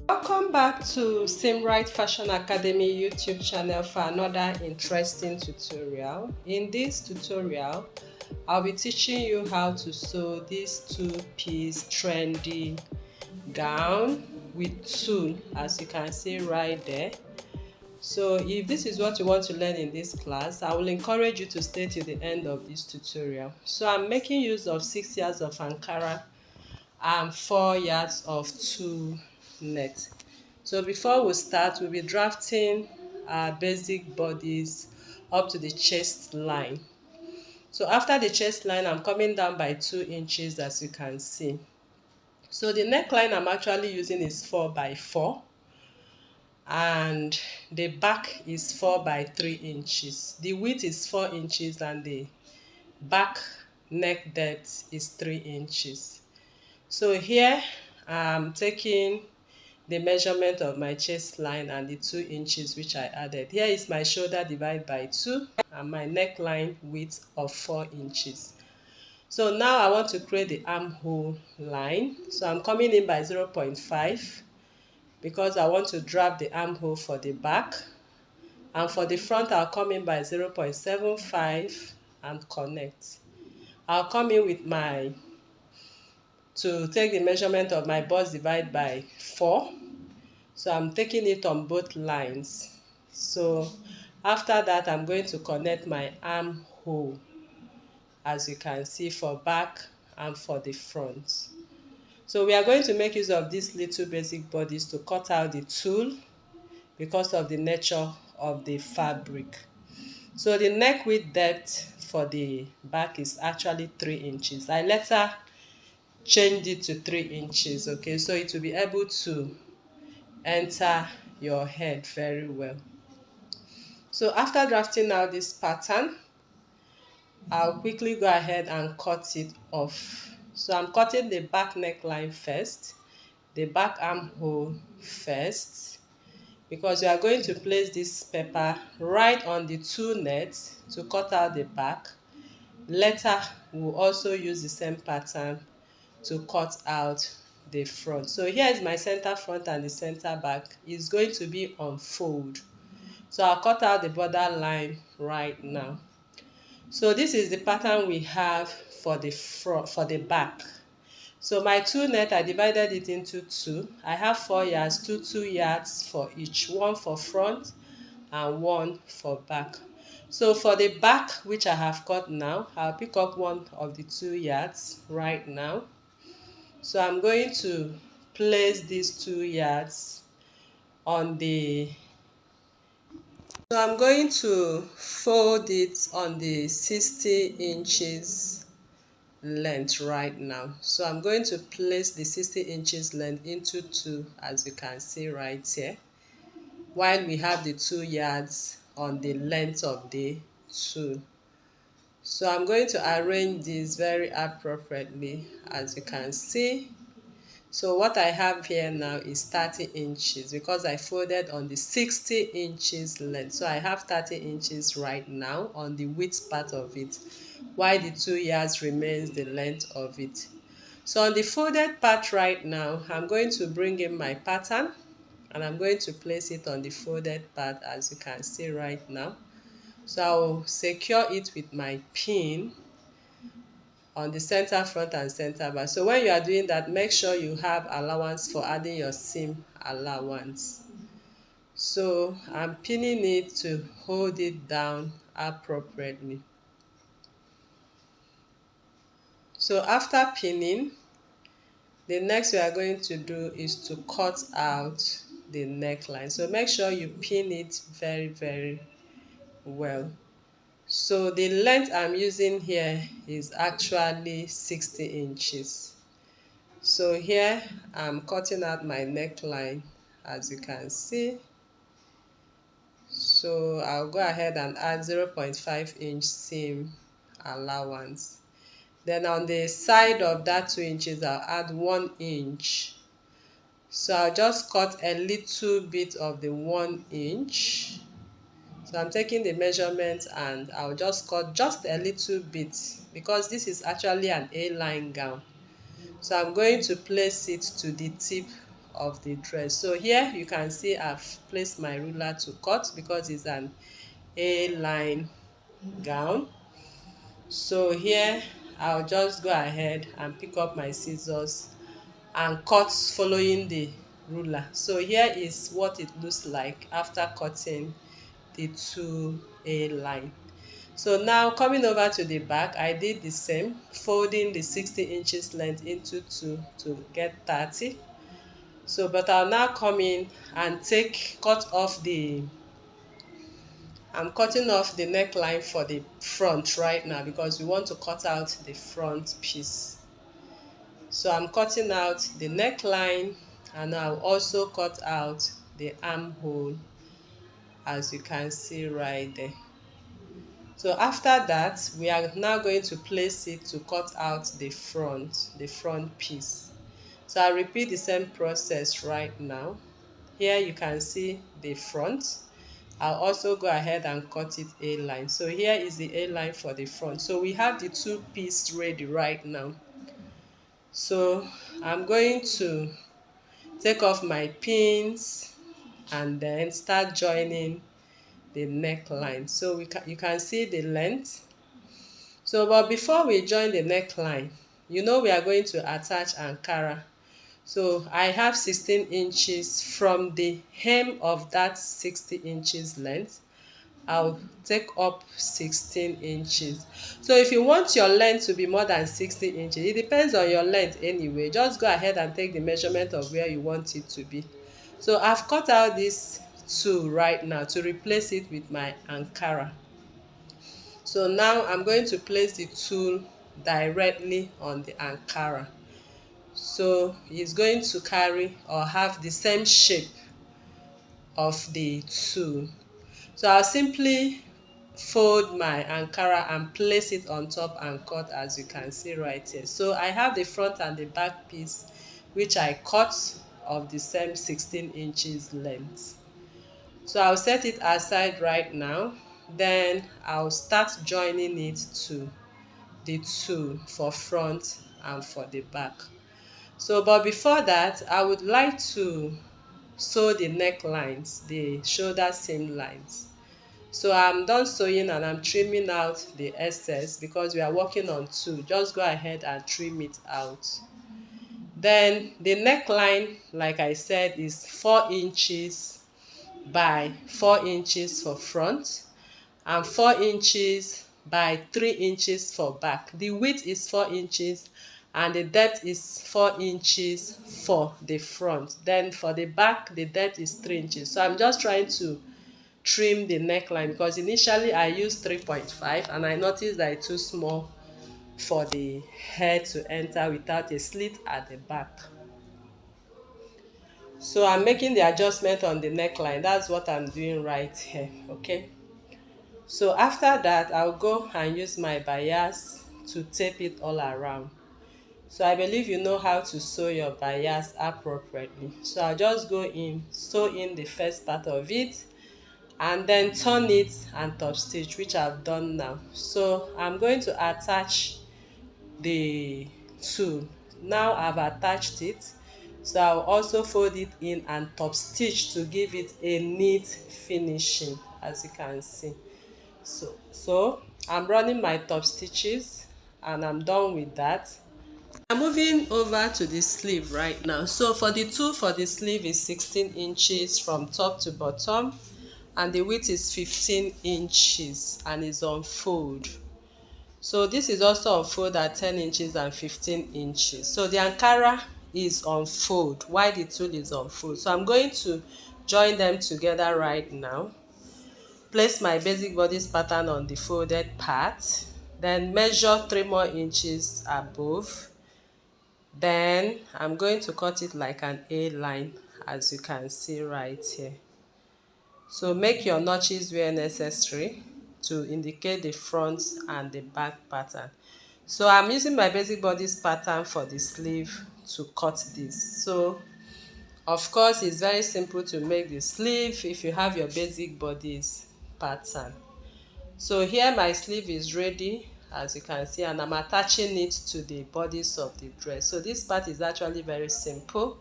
Welcome back to Simright Fashion Academy YouTube channel for another interesting tutorial. In this tutorial, I'll be teaching you how to sew this two-piece trendy gown with tulle, as you can see right there. So if this is what you want to learn in this class, I will encourage you to stay till the end of this tutorial. So I'm making use of 6 yards of Ankara and 4 yards of tulle net. So before we start, we'll be drafting our basic bodies up to the chest line. So after the chest line, I'm coming down by 2 inches, as you can see. So the neckline I'm actually using is 4 by 4, and the back is 4 by 3 inches. The width is 4 inches and the back neck depth is 3 inches. So here I'm taking the measurement of my chest line and the 2 inches which I added. Here is my shoulder divided by 2 and my neckline width of 4 inches. So now I want to create the armhole line. So I'm coming in by 0.5 because I want to drop the armhole for the back. And for the front, I'll come in by 0.75 and connect. I'll come in with to take the measurement of my bust divided by 4. So I'm taking it on both lines. So after that, I'm going to connect my armhole, as you can see, for back and for the front. So we are going to make use of these little basic bodies to cut out the tulle because of the nature of the fabric. So the neck width depth for the back is actually 3 inches. I later changed it to 3 inches, okay, so it will be able to enter your head very well. So after drafting out this pattern, I'll quickly go ahead and cut it off. So I'm cutting the back neckline first, the back armhole first, because we are going to place this pepper right on the tulle net to cut out the back. Later, we'll also use the same pattern to cut out the front. So here is my center front and the center back. It's going to be on fold. So I'll cut out the border line right now. So this is the pattern we have for the front, for the back. So my tulle net, I divided it into 2. I have 4 yards, 2 yards for each, 1 for front and 1 for back. So for the back, which I have cut now, I'll pick up 1 of the 2 yards right now. So I'm going to place these 2 yards on the, so I'm going to fold it on the 60 inches length right now. So I'm going to place the 60 inches length into 2, as you can see right here, while we have the 2 yards on the length of the tulle. So I'm going to arrange this very appropriately, as you can see. So what I have here now is 30 inches because I folded on the 60 inches length. So I have 30 inches right now on the width part of it, while the 2 yards remains the length of it. So on the folded part right now, I'm going to bring in my pattern and I'm going to place it on the folded part, as you can see right now. So I'll secure it with my pin on the center front and center back. So when you are doing that, make sure you have allowance for adding your seam allowance. So I'm pinning it to hold it down appropriately. So after pinning, the next we are going to do is to cut out the neckline. So make sure you pin it very well. So the length I'm using here is actually 60 inches. So here I'm cutting out my neckline, as you can see. So I'll go ahead and add 0.5 inch seam allowance. Then on the side of that 2 inches, I'll add 1 inch. So I'll just cut a little bit of the 1 inch. So I'm taking the measurement and I'll just cut just a little bit because this is actually an A-line gown. So I'm going to place it to the tip of the dress. So here you can see I've placed my ruler to cut because it's an A-line gown. So here I'll just go ahead and pick up my scissors and cut following the ruler. So here is what it looks like after cutting the 2A line. So now coming over to the back, I did the same, folding the 60 inches length into 2 to get 30. So but I'll now come in and I'm cutting off the neckline for the front right now because we want to cut out the front piece. So I'm cutting out the neckline and I'll also cut out the armhole, as you can see right there. So after that, we are now going to place it to cut out the front piece. So I'll repeat the same process right now. Here you can see the front. I'll also go ahead and cut it A-line. So here is the A-line for the front. So we have the 2-piece ready right now. So I'm going to take off my pins and then start joining the neckline. So you can see the length. So but before we join the neckline, we are going to attach ankara. So I have 16 inches from the hem of that 60 inches length. I'll take up 16 inches. So if you want your length to be more than 60 inches, it depends on your length anyway. Just go ahead and take the measurement of where you want it to be. So I've cut out this 2 right now to replace it with my ankara. So now I'm going to place the tool directly on the ankara. So it's going to carry or have the same shape of the tool. So I'll simply fold my ankara and place it on top and cut, as you can see right here. So I have the front and the back piece which I cut of the same 16 inches length. So I'll set it aside right now. Then I'll start joining it to the tool for front and for the back. So but before that, I would like to sew the necklines, the shoulder seam lines. So I'm done sewing and I'm trimming out the excess because we are working on 2. Just go ahead and trim it out. Then the neckline, like I said, is 4 inches by 4 inches for front and 4 inches by 3 inches for back. The width is 4 inches and the depth is 4 inches for the front. Then for the back, the depth is 3 inches. So I'm just trying to trim the neckline because initially I used 3.5 and I noticed that it's too small for the hair to enter without a slit at the back. So I'm making the adjustment on the neckline. That's what I'm doing right here, okay? So after that, I'll go and use my bias to tape it all around. So I believe you know how to sew your bias appropriately. So I'll just go in, sew in the first part of it, and then turn it and top stitch, which I've done now. So I'm going to attach the tool. Now I've attached it. So I'll also fold it in and top stitch to give it a neat finishing, as you can see. So I'm running my top stitches and I'm done with that. I'm moving over to the sleeve right now. So for the tool for the sleeve is 16 inches from top to bottom and the width is 15 inches and is on fold. So this is also on fold at 10 inches and 15 inches. So the ankara is on fold while the tool is on fold. So I'm going to join them together right now. Place my basic bodice pattern on the folded part, then measure 3 more inches above. Then I'm going to cut it like an A line, as you can see right here. So make your notches where necessary to indicate the front and the back pattern. So I'm using my basic bodice pattern for the sleeve to cut this. So of course it's very simple to make the sleeve if you have your basic bodice pattern. So here my sleeve is ready, as you can see, and I'm attaching it to the bodice of the dress. So this part is actually very simple.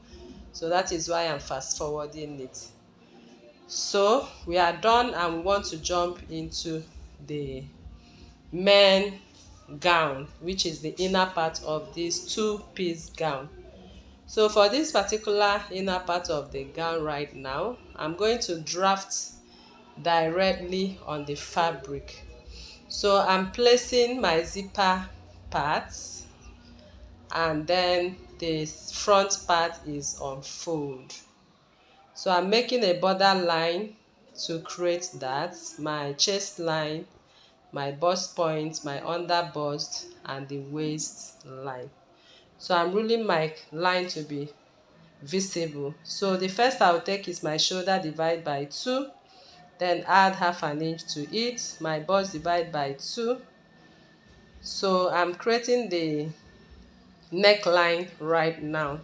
So that is why I'm fast forwarding it. So we are done and we want to jump into the main gown, which is the inner part of this two-piece gown. So for this particular inner part of the gown right now, I'm going to draft directly on the fabric. So I'm placing my zipper parts, and then the front part is on fold. So I'm making a border line to create that, my chest line, my bust point, my under bust, and the waist line. So I'm ruling my line to be visible. So the first I'll take is my shoulder divide by 2, then add half an inch to it, my bust divide by 2. So I'm creating the neckline right now.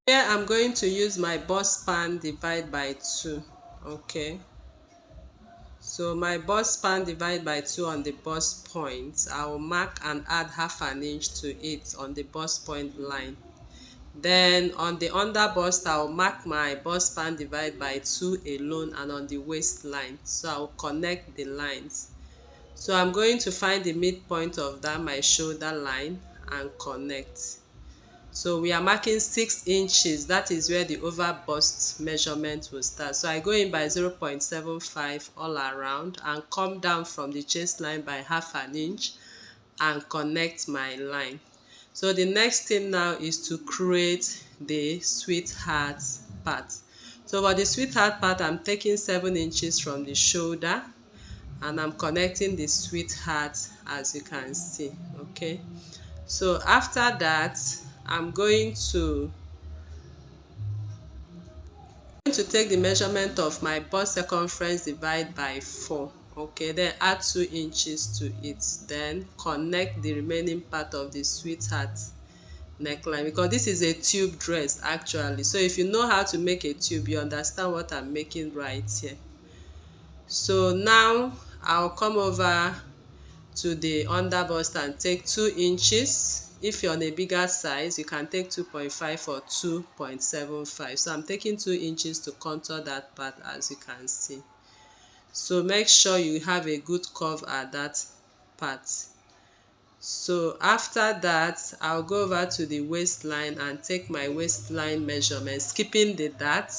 Here I'm going to use my bust span divide by 2. Okay, so my bust span divide by 2 on the bust point, I will mark and add half an inch to it on the bust point line. Then on the under bust, I'll mark my bust span divide by 2 alone and on the waistline. So I'll connect the lines. So I'm going to find the midpoint of that, my shoulder line, and connect. So we are marking 6 inches. That is where the over bust measurement will start. So I go in by 0.75 all around and come down from the chest line by half an inch and connect my line. So the next thing now is to create the sweetheart part. So for the sweetheart part, I'm taking 7 inches from the shoulder and I'm connecting the sweetheart, as you can see. Okay, so after that, I'm going to take the measurement of my bust circumference divide by 4. Okay, then add 2 inches to it, then connect the remaining part of the sweetheart neckline, because this is a tube dress actually. So if you know how to make a tube, you understand what I'm making right here. So now I'll come over to the under bust and take 2 inches. If you're on a bigger size, you can take 2.5 or 2.75. So I'm taking 2 inches to contour that part, as you can see. So make sure you have a good curve at that part. So after that, I'll go over to the waistline and take my waistline measurement, skipping the dart,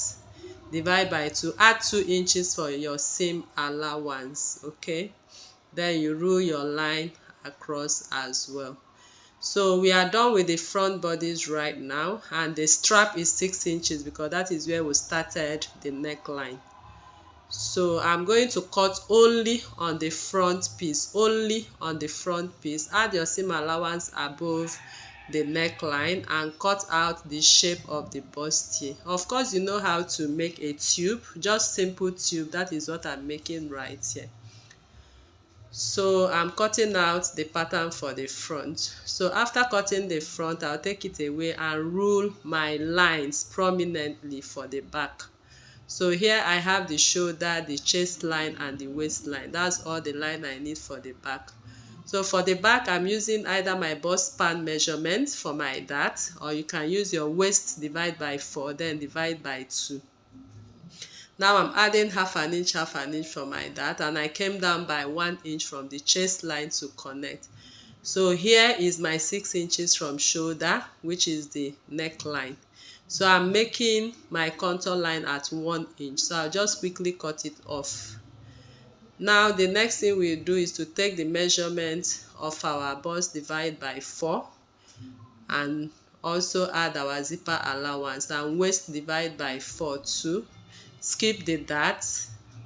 divide by 2, add 2 inches for your seam allowance. Okay, then you rule your line across as well. So we are done with the front bodice right now, and the strap is 6 inches because that is where we started the neckline. So I'm going to cut only on the front piece, only on the front piece. Add your seam allowance above the neckline and cut out the shape of the bustier. Of course, you know how to make a tube, just simple tube. That is what I'm making right here. So I'm cutting out the pattern for the front. So after cutting the front, I'll take it away and rule my lines prominently for the back. So here I have the shoulder, the chest line, and the waistline. That's all the line I need for the back. So for the back, I'm using either my bust span measurement for my dart, or you can use your waist divide by 4, then divide by 2. Now I'm adding half an inch for my dart, and I came down by 1 inch from the chest line to connect. So here is my 6 inches from shoulder, which is the neckline. So I'm making my contour line at 1 inch. So I'll just quickly cut it off. Now the next thing we'll do is to take the measurement of our bust divide by 4 and also add our zipper allowance, and waist divide by 4 too. Skip the dart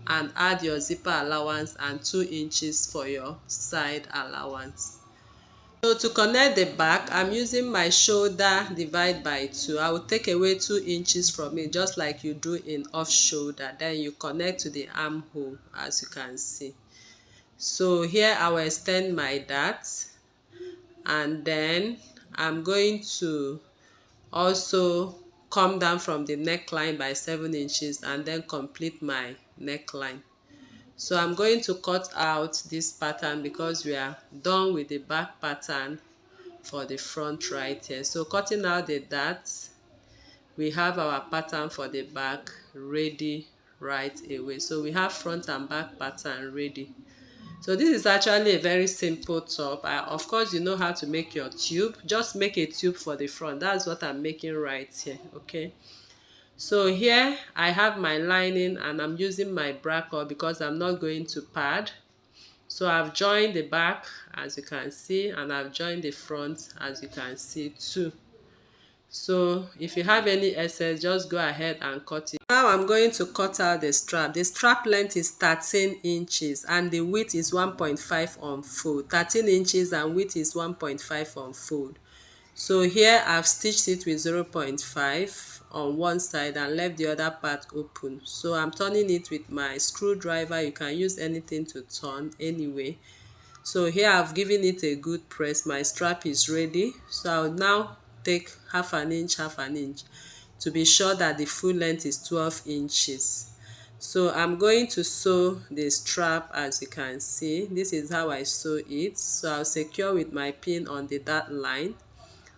and add your zipper allowance and 2 inches for your side allowance. So to connect the back, I'm using my shoulder divide by 2. I will take away 2 inches from it, just like you do in off shoulder. Then you connect to the armhole, as you can see. So here I will extend my dart, and then I'm going to also come down from the neckline by 7 inches and then complete my neckline. So I'm going to cut out this pattern because we are done with the back pattern for the front right here. So cutting out the dart, we have our pattern for the back ready right away. So we have front and back pattern ready. So this is actually a very simple top. Of course, you know how to make your tube. Just make a tube for the front. That's what I'm making right here. Okay. So here I have my lining and I'm using my bracket because I'm not going to pad. So I've joined the back as you can see, and I've joined the front as you can see too. So if you have any excess, just go ahead and cut it. Now I'm going to cut out the strap. The strap length is 13 inches and the width is 1.5 unfold. 13 inches and width is 1.5 unfold. So here I've stitched it with 0.5 on one side and left the other part open. So I'm turning it with my screwdriver. You can use anything to turn anyway. So here I've given it a good press. My strap is ready. So I'll now take half an inch to be sure that the full length is 12 inches. So I'm going to sew the strap as you can see. This is how I sew it. So I'll secure with my pin on the dart line.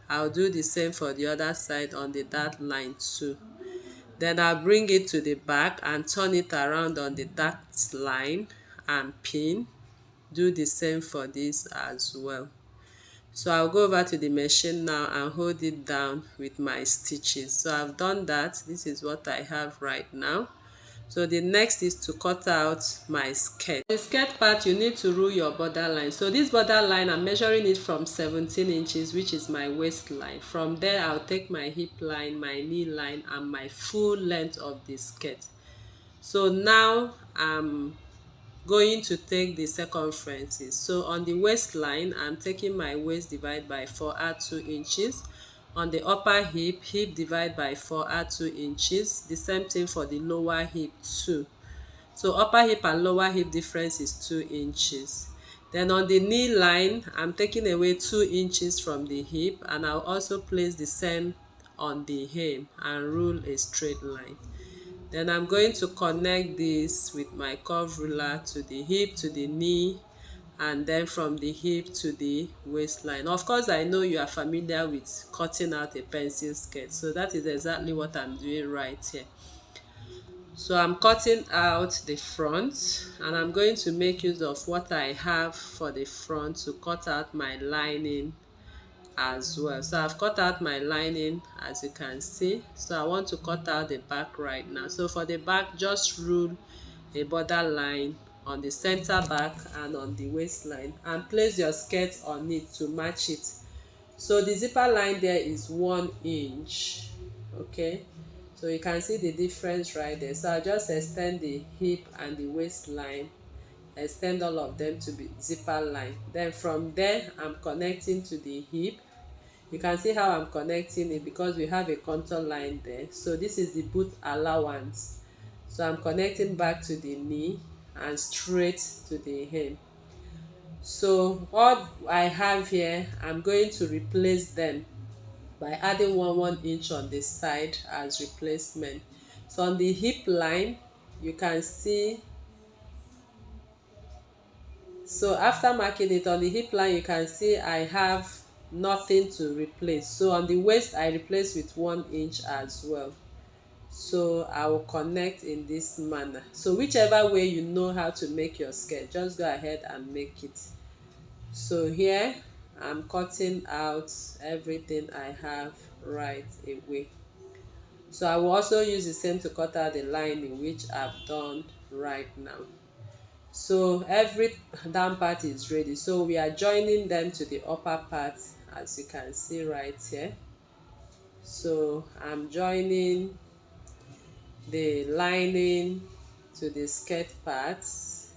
I'll do the same for the other side on the dart line too. Then I'll bring it to the back and turn it around on the dart line and pin. Do the same for this as well. So I'll go over to the machine now and hold it down with my stitches. So I've done that. This is what I have right now. So the next is to cut out my skirt. The skirt part, you need to rule your borderline. So this borderline, I'm measuring it from 17 inches, which is my waistline. From there, I'll take my hip line, my knee line, and my full length of the skirt. So now I'm going to take the circumferences. So on the waistline, I'm taking my waist divide by 4, add 2 inches. On the upper hip, hip divide by 4, add 2 inches. The same thing for the lower hip too. So upper hip and lower hip difference is 2 inches. Then on the knee line, I'm taking away 2 inches from the hip, and I'll also place the same on the hem and rule a straight line. Then I'm going to connect this with my curve ruler to the hip, to the knee, and then from the hip to the waistline. Of course, I know you are familiar with cutting out a pencil skirt, so that is exactly what I'm doing right here. So I'm cutting out the front, and I'm going to make use of what I have for the front to cut out my lining as well. So I've cut out my lining as you can see. So I want to cut out the back right now. So for the back, just rule a border line on the center back and on the waistline and place your skirt on it to match it. So the zipper line there is 1 inch. Okay, so you can see the difference right there. So I just extend the hip and the waistline, extend all of them to be zipper line. Then from there, I'm connecting to the hip. You can see how I'm connecting it because we have a contour line there. So this is the boot allowance. So I'm connecting back to the knee and straight to the hem. So what I have here, I'm going to replace them by adding 1 inch on the side as replacement. So on the hip line, you can see, so after marking it on the hip line, you can see I have nothing to replace. So on the waist, I replace with 1 inch as well. So I will connect in this manner. So whichever way you know how to make your skirt, just go ahead and make it. So here I'm cutting out everything I have right away. So I will also use the same to cut out the lining, which I've done right now. So every down part is ready. So we are joining them to the upper part as you can see right here. So I'm joining the lining to the skirt parts.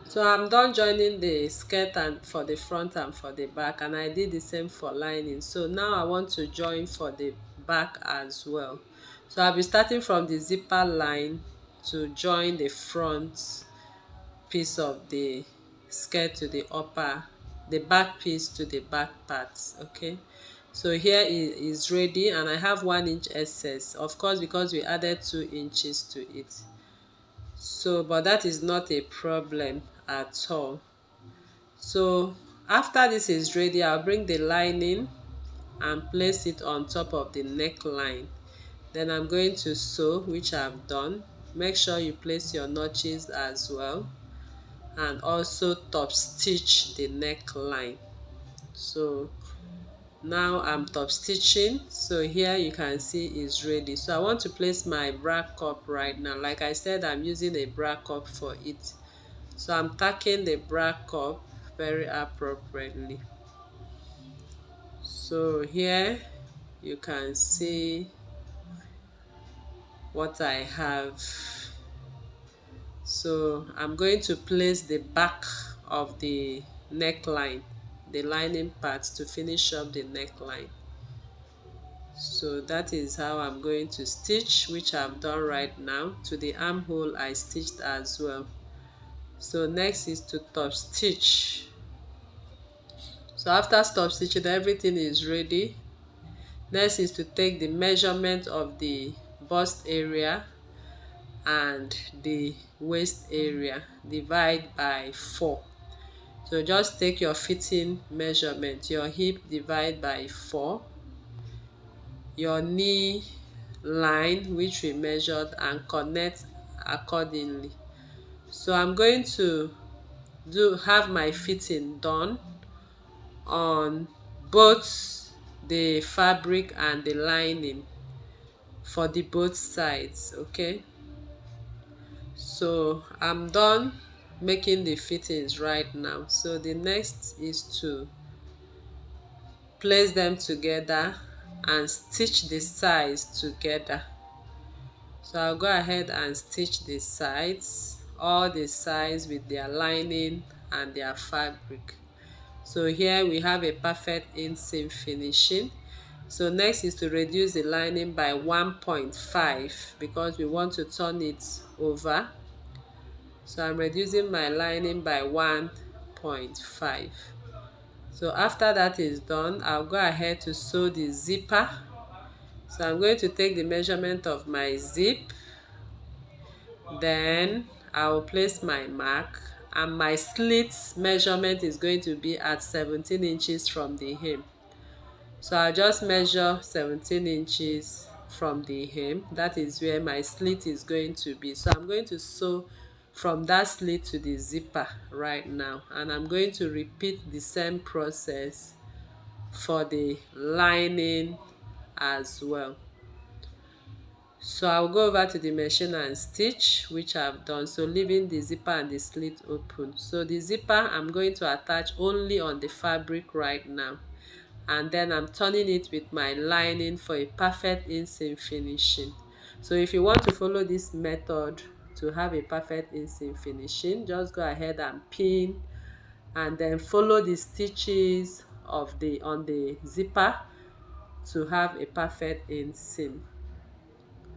So I'm done joining the skirt and for the front and for the back, and I did the same for lining. So now I want to join for the back as well. So I'll be starting from the zipper line to join the front piece of the skirt to the upper, the back piece to the back part. Okay, so here is ready, and I have 1 inch excess, of course, because we added 2 inches to it. So but that is not a problem at all. So after this is ready, I'll bring the lining and place it on top of the neckline. Then I'm going to sew, which I've done. Make sure you place your notches as well, and also top stitch the neckline. So now I'm top stitching. So here you can see it's ready. So I want to place my bra cup right now. Like I said, I'm using a bra cup for it. So I'm tacking the bra cup very appropriately. So here you can see what I have. So I'm going to place the back of the neckline, the lining part, to finish up the neckline. So that is how I'm going to stitch, which I've done right now. To the armhole I stitched as well. So next is to top stitch. So after top stitching, everything is ready. Next is to take the measurement of the bust area and the waist area, divide by 4. So just take your fitting measurement, your hip divide by 4, your knee line which we measured, and connect accordingly. So I'm going to have my fitting done on both the fabric and the lining for the both sides. Okay, so I'm done making the fittings right now. So the next is to place them together and stitch the sides together. So I'll go ahead and stitch the sides, all the sides with their lining and their fabric. So here we have a perfect inseam finishing. So next is to reduce the lining by 1.5 because we want to turn it over. So I'm reducing my lining by 1.5. So after that is done, I'll go ahead to sew the zipper. So I'm going to take the measurement of my zip, then I'll place my mark, and my slit measurement is going to be at 17 inches from the hem. So I'll just measure 17 inches from the hem. That is where my slit is going to be. So I'm going to sew from that slit to the zipper right now, and I'm going to repeat the same process for the lining as well. So I'll go over to the machine and stitch, which I've done, so leaving the zipper and the slit open. So the zipper I'm going to attach only on the fabric right now, and then I'm turning it with my lining for a perfect inseam finishing. So if you want to follow this method to have a perfect inseam finishing, just go ahead and pin and then follow the stitches of the on the zipper to have a perfect inseam.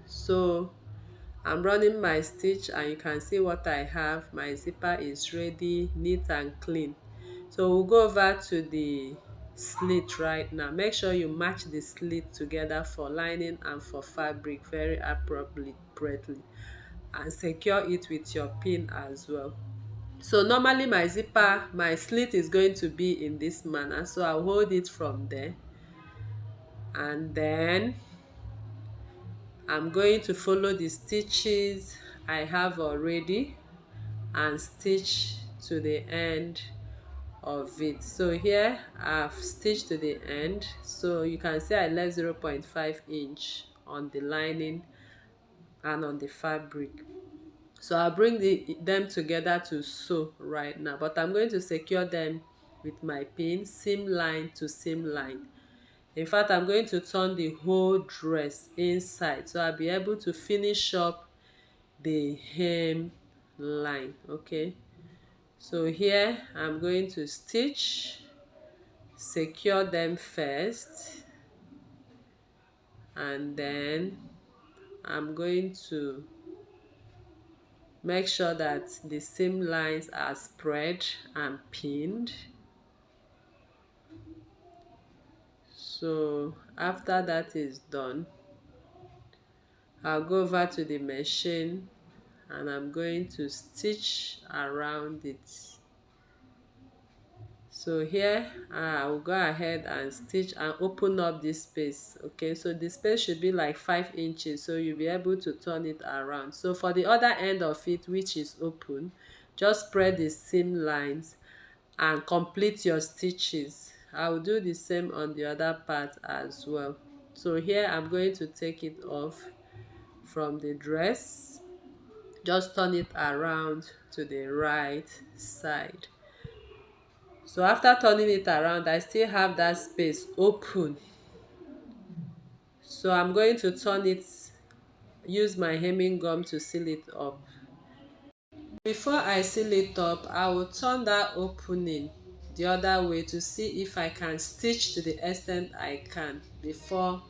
So I'm running my stitch and you can see what I have. My zipper is ready, neat and clean. So we'll go over to the slit right now. Make sure you match the slit together for lining and for fabric very appropriately, and secure it with your pin as well. So normally my slit is going to be in this manner, so I'll hold it from there, and then I'm going to follow the stitches I have already and stitch to the end of it. So here I've stitched to the end, so you can see I left 0.5 inch on the lining and on the fabric. So I'll bring them together to sew right now, but I'm going to secure them with my pin, seam line to seam line. In fact, I'm going to turn the whole dress inside, so I'll be able to finish up the hem line. Okay, so here I'm going to stitch, secure them first, and then I'm going to make sure that the seam lines are spread and pinned. So after that is done, I'll go over to the machine and I'm going to stitch around it. So here I will go ahead and stitch and open up this space. Okay, so the space should be like 5 inches, so you'll be able to turn it around. So for the other end of it, which is open, just spread the seam lines and complete your stitches. I will do the same on the other part as well. So here I'm going to take it off from the dress, just turn it around to the right side. So after turning it around, I still have that space open, so I'm going to turn it, use my hemming gum to seal it up. Before I seal it up, I will turn that opening the other way to see if I can stitch to the extent I can before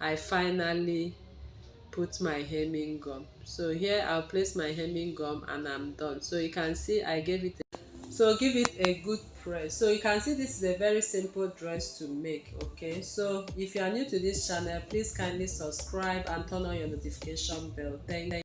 I finally put my hemming gum. So here I'll place my hemming gum and I'm done. So you can see I gave it so give it a good press. So you can see this is a very simple dress to make. Okay, so if you are new to this channel, please kindly subscribe and turn on your notification bell. Thank you.